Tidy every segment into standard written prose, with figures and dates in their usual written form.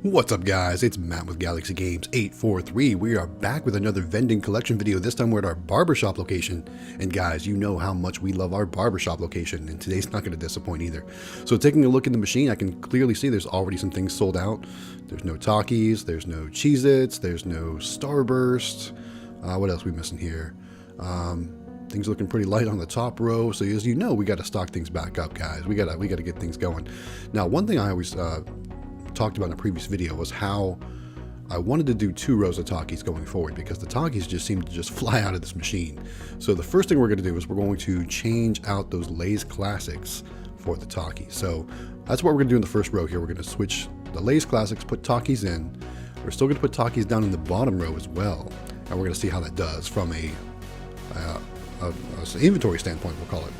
What's up guys, it's Matt with Galaxy Games 843. We are back with another vending collection video. This time we're at our barbershop location. And guys, you know how much we love our barbershop location, and today's not going to disappoint either. So taking a look in the machine, I can clearly see there's already some things sold out. There's no Takis, there's no Cheez-Its, there's no Starburst. What else are we missing here? Things looking pretty light on the top row. So as you know, we got to stock things back up, guys. We got to get things going. Now, one thing I always talked about in a previous video was how I wanted to do 2 rows of Takis going forward, because the Takis just seem to just fly out of this machine. So the first thing we're going to do is we're going to change out those Lay's Classics for the Takis. So that's what we're going to do in the first row here. We're going to switch the Lay's Classics, put Takis in. We're still going to put Takis down in the bottom row as well, and we're going to see how that does from a inventory standpoint, we'll call it.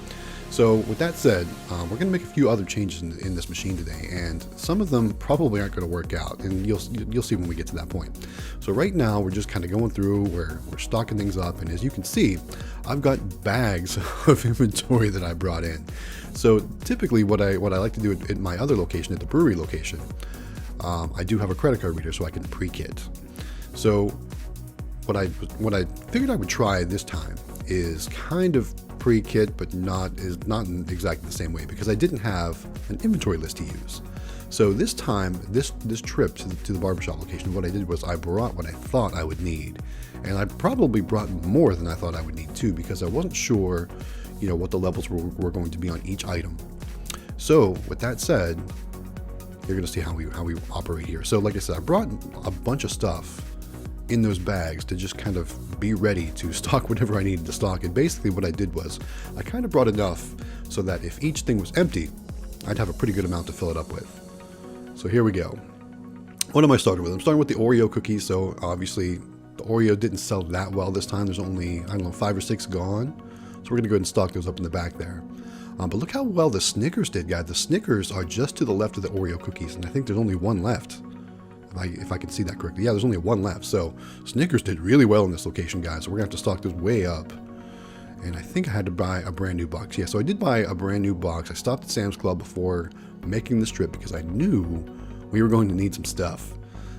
So with that said, we're going to make a few other changes in this machine today, and some of them probably aren't going to work out, and you'll see when we get to that point. So right now we're just kind of going through, we're stocking things up, and as you can see, I've got bags of inventory that I brought in. So typically what I like to do at my other location, at the brewery location, I do have a credit card reader so I can pre-kit. So what I figured I would try this time is kind of pre-kit, but not in exactly the same way, because I didn't have an inventory list to use. So this time, this trip to the barbershop location, what I did was I brought what I thought I would need, and I probably brought more than I thought I would need too, because I wasn't sure, what the levels were going to be on each item. So with that said, you're going to see how we operate here. So like I said, I brought a bunch of stuff in those bags to just kind of be ready to stock whatever I needed to stock. And basically what I did was I kind of brought enough so that if each thing was empty, I'd have a pretty good amount to fill it up with. So here we go. What am I starting with? I'm starting with the Oreo cookies. So obviously the Oreo didn't sell that well this time. There's only, 5 or 6 gone. So we're gonna go ahead and stock those up in the back there. But look how well the Snickers did, guys. The Snickers are just to the left of the Oreo cookies, and I think there's only one left. If I can see that correctly. Yeah, there's only one left. So Snickers did really well in this location, guys. So we're gonna have to stock those way up. And I think I had to buy a brand new box. Yeah, so I did buy a brand new box. I stopped at Sam's Club before making this trip because I knew we were going to need some stuff.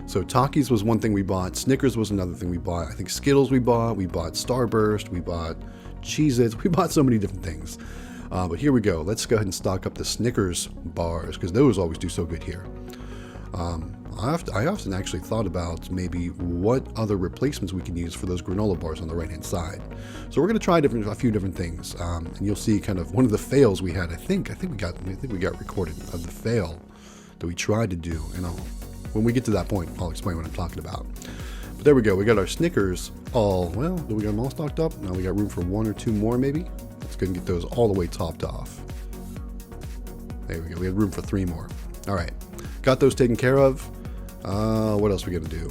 So Takis was one thing we bought. Snickers was another thing we bought. I think Skittles we bought. We bought Starburst. We bought Cheez-Its. We bought so many different things. But here we go. Let's go ahead and stock up the Snickers bars, because those always do so good here. I often actually thought about maybe what other replacements we can use for those granola bars on the right hand side. So we're going to try a few different things, and you'll see kind of one of the fails we had. I think we got recorded of the fail that we tried to do, and when we get to that point, I'll explain what I'm talking about. But there we go. We got our Snickers do we got them all stocked up? Now we got room for 1 or 2 more maybe. Let's go and get those all the way topped off. There we go. We had room for 3 more. All right, got those taken care of. What else are we gonna do?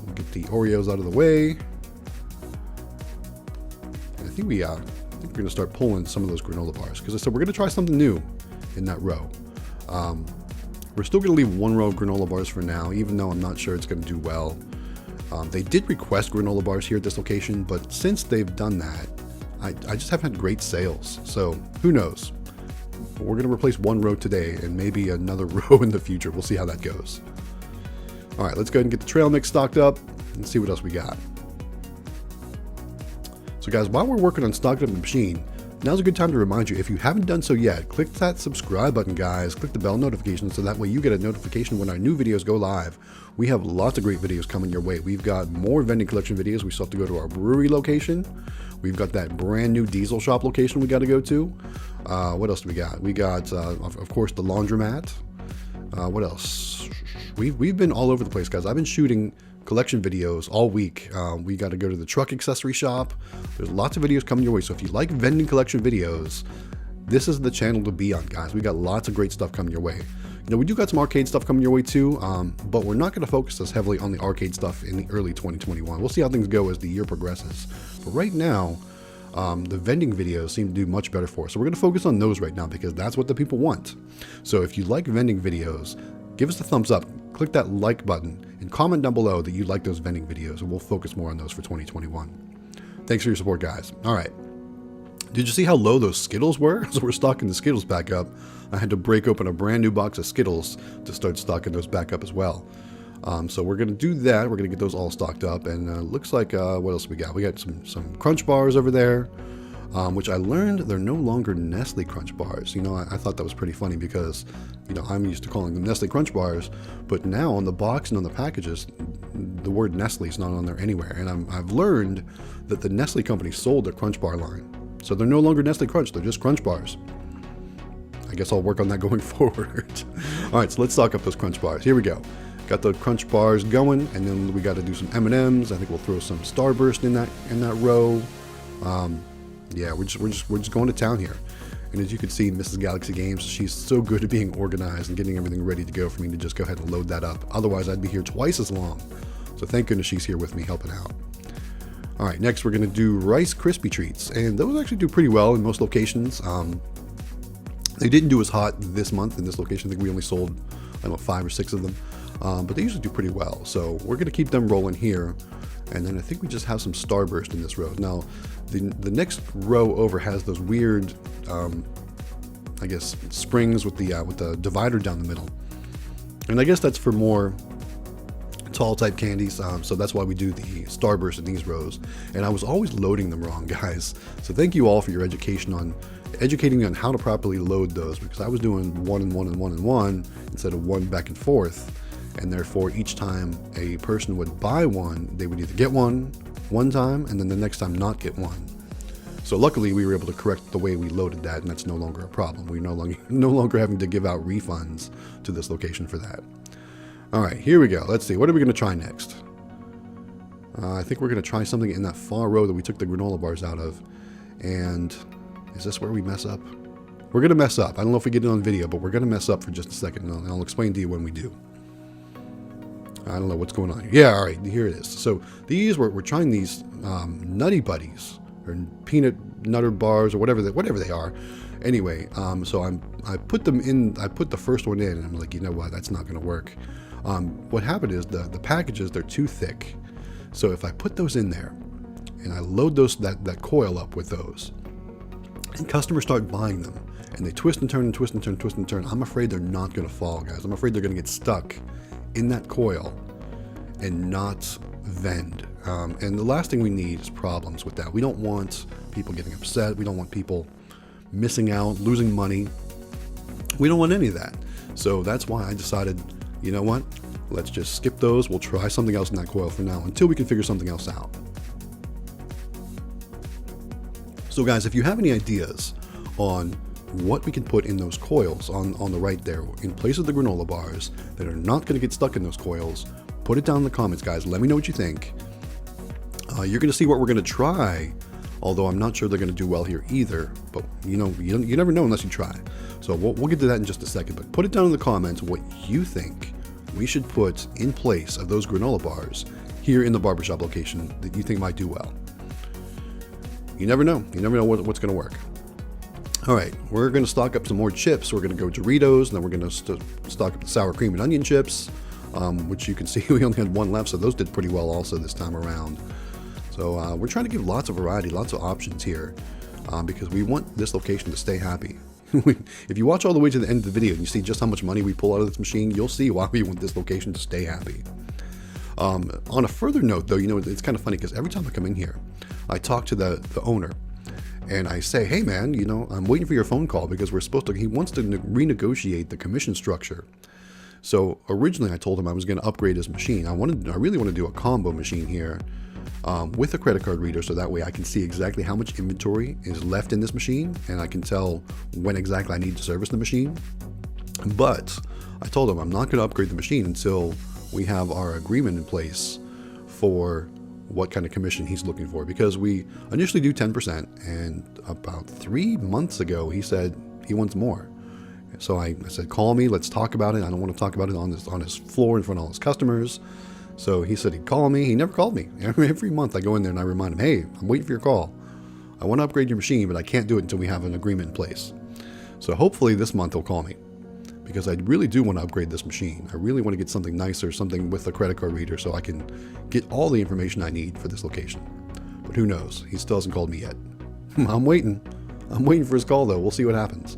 We'll get the Oreos out of the way. And I think we're gonna start pulling some of those granola bars, because I said we're gonna try something new in that row. We're still gonna leave 1 row of granola bars for now, even though I'm not sure it's gonna do well. They did request granola bars here at this location, but since they've done that, I just haven't had great sales. So who knows? We're gonna replace 1 row today and maybe another row in the future. We'll see how that goes. All right, let's go ahead and get the trail mix stocked up and see what else we got. So guys, while we're working on stocking up the machine, now's a good time to remind you, if you haven't done so yet, click that subscribe button, guys. Click the bell notification so that way you get a notification when our new videos go live. We have lots of great videos coming your way. We've got more vending collection videos. We still have to go to our brewery location. We've got that brand new diesel shop location we got to go to. What else do we got? We got, of course, the laundromat. What else? We've been all over the place, guys. I've been shooting collection videos all week. We got to go to the truck accessory shop. There's lots of videos coming your way. So if you like vending collection videos, this is the channel to be on, guys. We got lots of great stuff coming your way. We do got some arcade stuff coming your way too, but we're not going to focus as heavily on the arcade stuff in the early 2021. We'll see how things go as the year progresses. But right now, the vending videos seem to do much better for us. So we're going to focus on those right now, because that's what the people want. So if you like vending videos, give us a thumbs up, click that like button, and comment down below that you like those vending videos, and we'll focus more on those for 2021. Thanks for your support, guys. All right. Did you see how low those Skittles were? So we're stocking the Skittles back up. I had to break open a brand new box of Skittles to start stocking those back up as well. So we're going to do that. We're going to get those all stocked up. And looks like, what else we got? We got some Crunch bars over there, which I learned they're no longer Nestle Crunch bars. You know, I thought that was pretty funny because, you know, I'm used to calling them Nestle Crunch bars, but now on the box and on the packages, the word Nestle is not on there anywhere. And I've learned that the Nestle company sold their Crunch bar line. So they're no longer Nestle Crunch, they're just Crunch bars. I guess I'll work on that going forward. All right, so let's stock up those Crunch bars. Here we go. Got the Crunch bars going, and then we got to do some M&Ms. I think we'll throw some Starburst in that row. Yeah, we're just going to town here. And as you can see, Mrs. Galaxy Games, she's so good at being organized and getting everything ready to go for me to just go ahead and load that up. Otherwise, I'd be here twice as long. So thank goodness she's here with me helping out. All right, next we're going to do Rice Krispie Treats, and those actually do pretty well in most locations. They didn't do as hot this month in this location. I think we only sold, I don't know, 5 or 6 of them, but they usually do pretty well. So we're going to keep them rolling here, and then I think we just have some Starburst in this row. Now, the next row over has those weird, I guess, springs with the divider down the middle, and I guess that's for more tall type candies, so that's why we do the Starburst in these rows. And I was always loading them wrong, guys, so thank you all for your educating me on how to properly load those, because I was doing 1 and 1 and 1 and 1 instead of 1 back and forth, and therefore each time a person would buy one, they would either get one time and then the next time not get one. So luckily we were able to correct the way we loaded that, and that's no longer a problem. We're no longer having to give out refunds to this location for that. All right, here we go. Let's see. What are we going to try next? I think we're going to try something in that far row that we took the granola bars out of. And is this where we mess up? We're going to mess up. I don't know if we get it on video, but we're going to mess up for just a second. And I'll explain to you when we do. I don't know what's going on here. Yeah, all right, here it is. So these, we're trying these Nutty Buddies, or peanut nutter bars, or whatever they are. Anyway, so I put them in. I put the first one in, and I'm like, you know what? That's not going to work. What happened is the packages, they're too thick. So if I put those in there and I load that coil up with those, and customers start buying them, and they twist and turn and twist and turn, twist and turn, I'm afraid they're not going to fall, guys. I'm afraid they're going to get stuck in that coil and not vend. And the last thing we need is problems with that. We don't want people getting upset. We don't want people missing out, losing money. We don't want any of that. So that's why I decided, you know what? Let's just skip those. We'll try something else in that coil for now until we can figure something else out. So guys, if you have any ideas on what we can put in those coils on the right there in place of the granola bars that are not going to get stuck in those coils, put it down in the comments, guys. Let me know what you think. You're going to see what we're going to try, although I'm not sure they're going to do well here either. But you know, you never know unless you try. So we'll get to that in just a second. But put it down in the comments what you think we should put in place of those granola bars here in the barbershop location that you think might do well. You never know. You never know what's going to work. All right, we're going to stock up some more chips. We're going to go Doritos, and then we're going to stock up the sour cream and onion chips, which you can see we only had one left, so those did pretty well also this time around. So we're trying to give lots of variety, lots of options here, because we want this location to stay happy. If you watch all the way to the end of the video and you see just how much money we pull out of this machine, you'll see why we want this location to stay happy. On a further note, though, you know, it's kind of funny because every time I come in here, I talk to the owner, and I say, hey man, you know, I'm waiting for your phone call because he wants to renegotiate the commission structure. So originally I told him I was going to upgrade his machine. I really want to do a combo machine here with a credit card reader, so that way I can see exactly how much inventory is left in this machine, and I can tell when exactly I need to service the machine. But I told him I'm not going to upgrade the machine until we have our agreement in place for what kind of commission he's looking for, because we initially do 10%, and about 3 months ago he said he wants more. So I said, call me, let's talk about it. I don't want to talk about it on his floor in front of all his customers. So he said he'd call me. He never called me. Every month I go in there and I remind him, hey, I'm waiting for your call. I want to upgrade your machine, but I can't do it until we have an agreement in place. So hopefully this month he'll call me, because I really do want to upgrade this machine. I really want to get something nicer, something with a credit card reader, so I can get all the information I need for this location. But who knows? He still hasn't called me yet. I'm waiting. I'm waiting for his call, though. We'll see what happens.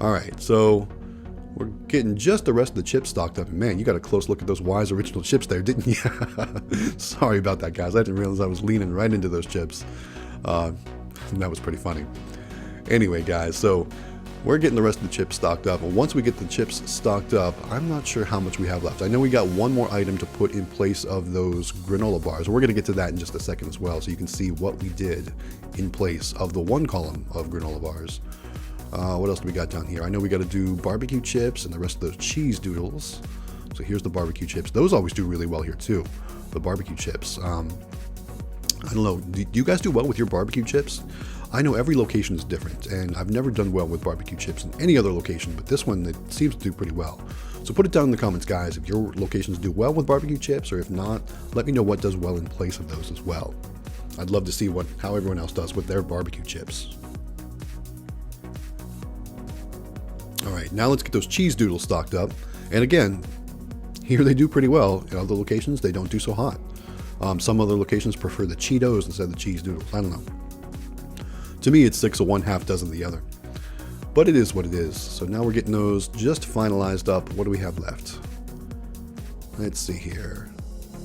All right, so We're getting just the rest of the chips stocked up. And man, you got a close look at those Wise original chips there, didn't you? Sorry about that, guys. I didn't realize I was leaning right into those chips. That was pretty funny. Anyway, guys, so we're getting the rest of the chips stocked up. And once we get the chips stocked up, I'm not sure how much we have left. I know we got one more item to put in place of those granola bars. We're going to get to that in just a second as well, so you can see what we did in place of the one column of granola bars. What else do we got down here? I know we got to do barbecue chips and the rest of those cheese doodles. So here's the barbecue chips. Those always do really well here too, the barbecue chips. I don't know, do you guys do well with your barbecue chips? I know every location is different, and I've never done well with barbecue chips in any other location, but this one, it seems to do pretty well. So put it down in the comments, guys, if your locations do well with barbecue chips, or if not, let me know what does well in place of those as well. I'd love to see how everyone else does with their barbecue chips. All right, now let's get those cheese doodles stocked up. And again, here they do pretty well. In other locations, they don't do so hot. Some other locations prefer the Cheetos instead of the cheese doodles. I don't know. To me, it sticks a 1/2 dozen the other. But it is what it is. So now we're getting those just finalized up. What do we have left? Let's see here.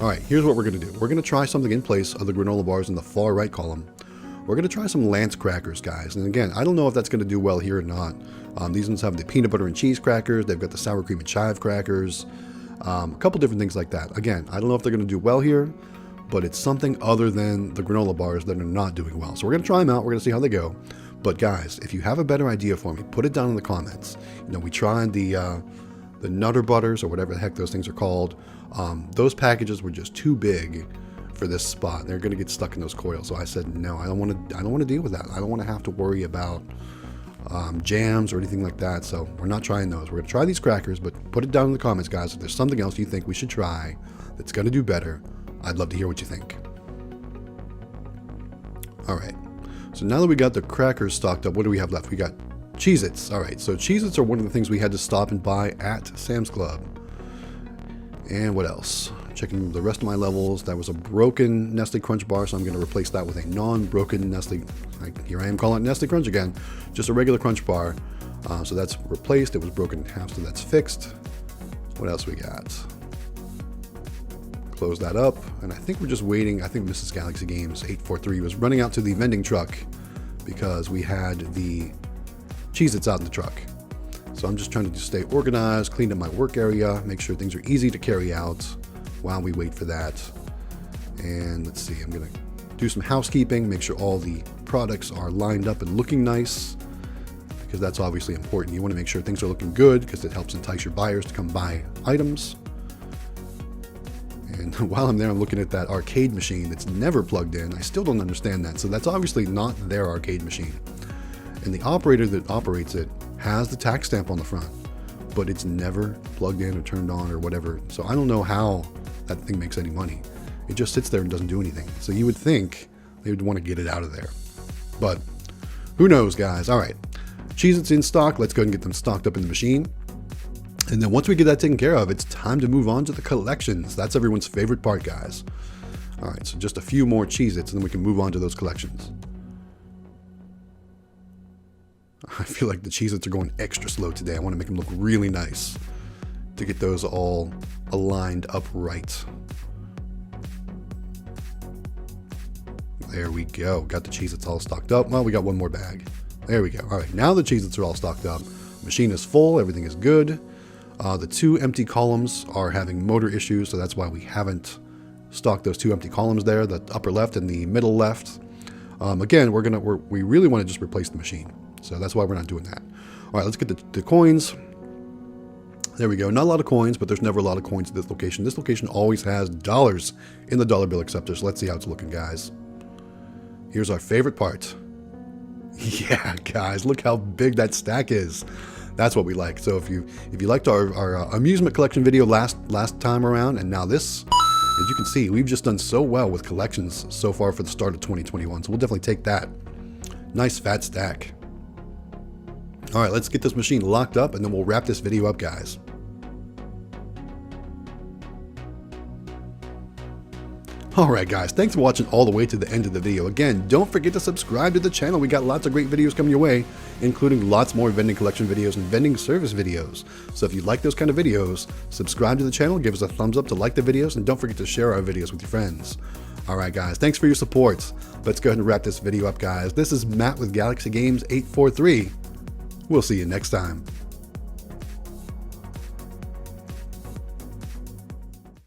All right, here's what we're going to do. We're going to try something in place of the granola bars in the far right column. We're going to try some Lance crackers, guys. And again, I don't know if that's going to do well here or not. These ones have the peanut butter and cheese crackers. They've got the sour cream and chive crackers. A couple different things like that. Again, I don't know if they're going to do well here, but it's something other than the granola bars that are not doing well. So we're going to try them out. We're going to see how they go. But guys, if you have a better idea for me, put it down in the comments. You know, we tried the Nutter Butters or whatever the heck those things are called. Those packages were just too big for this spot. They're going to get stuck in those coils. So I said, no, I don't want to deal with that. I don't want to have to worry about jams or anything like that. So we're not trying those. We're going to try these crackers, but put it down in the comments, guys. If there's something else you think we should try that's going to do better, I'd love to hear what you think. All right. So now that we got the crackers stocked up, what do we have left? We got Cheez-Its. All right. So Cheez-Its are one of the things we had to stop and buy at Sam's Club. And what else? Checking the rest of my levels. That was a broken Nestle Crunch bar, so I'm going to replace that with a non-broken Nestle. Here I am calling it Nestle Crunch again. Just a regular Crunch bar. So that's replaced. It was broken in half, so that's fixed. What else we got? Close that up, and I think we're just waiting. I think Mrs. Galaxy Games 843 was running out to the vending truck because we had the Cheez-Its out in the truck. So I'm just trying to just stay organized, clean up my work area, make sure things are easy to carry out while we wait for that. And let's see, I'm gonna do some housekeeping, make sure all the products are lined up and looking nice, because that's obviously important. You want to make sure things are looking good because it helps entice your buyers to come buy items. And while I'm there, I'm looking at that arcade machine that's never plugged in. I still don't understand that. So that's obviously not their arcade machine. And the operator that operates it has the tax stamp on the front, but it's never plugged in or turned on or whatever. So I don't know how that thing makes any money. It just sits there and doesn't do anything. So you would think they would want to get it out of there. But who knows, guys? All right. Cheez-Its in stock. Let's go ahead and get them stocked up in the machine. And then once we get that taken care of, it's time to move on to the collections. That's everyone's favorite part, guys. All right, so just a few more Cheez-Its, and then we can move on to those collections. I feel like the Cheez-Its are going extra slow today. I want to make them look really nice to get those all aligned up right. There we go. Got the Cheez-Its all stocked up. Well, we got one more bag. There we go. All right, now the Cheez-Its are all stocked up. Machine is full. Everything is good. The two empty columns are having motor issues, so that's why we haven't stocked those two empty columns there, the upper left and the middle left. Again, we really want to just replace the machine, so that's why we're not doing that. All right, let's get the coins. There we go. Not a lot of coins, but there's never a lot of coins at this location. This location always has dollars in the dollar bill acceptor, so let's see how it's looking, guys. Here's our favorite part. Yeah, guys, look how big that stack is. That's what we like. So if you liked our amusement collection video last time around, and now this, as you can see, we've just done so well with collections so far for the start of 2021. So we'll definitely take that. Nice fat stack. All right, let's get this machine locked up, and then we'll wrap this video up, guys. Alright guys, thanks for watching all the way to the end of the video. Again, don't forget to subscribe to the channel. We got lots of great videos coming your way, including lots more vending collection videos and vending service videos. So if you like those kind of videos, subscribe to the channel, give us a thumbs up to like the videos, and don't forget to share our videos with your friends. Alright guys, thanks for your support. Let's go ahead and wrap this video up guys. This is Matt with Galaxy Games 843. We'll see you next time.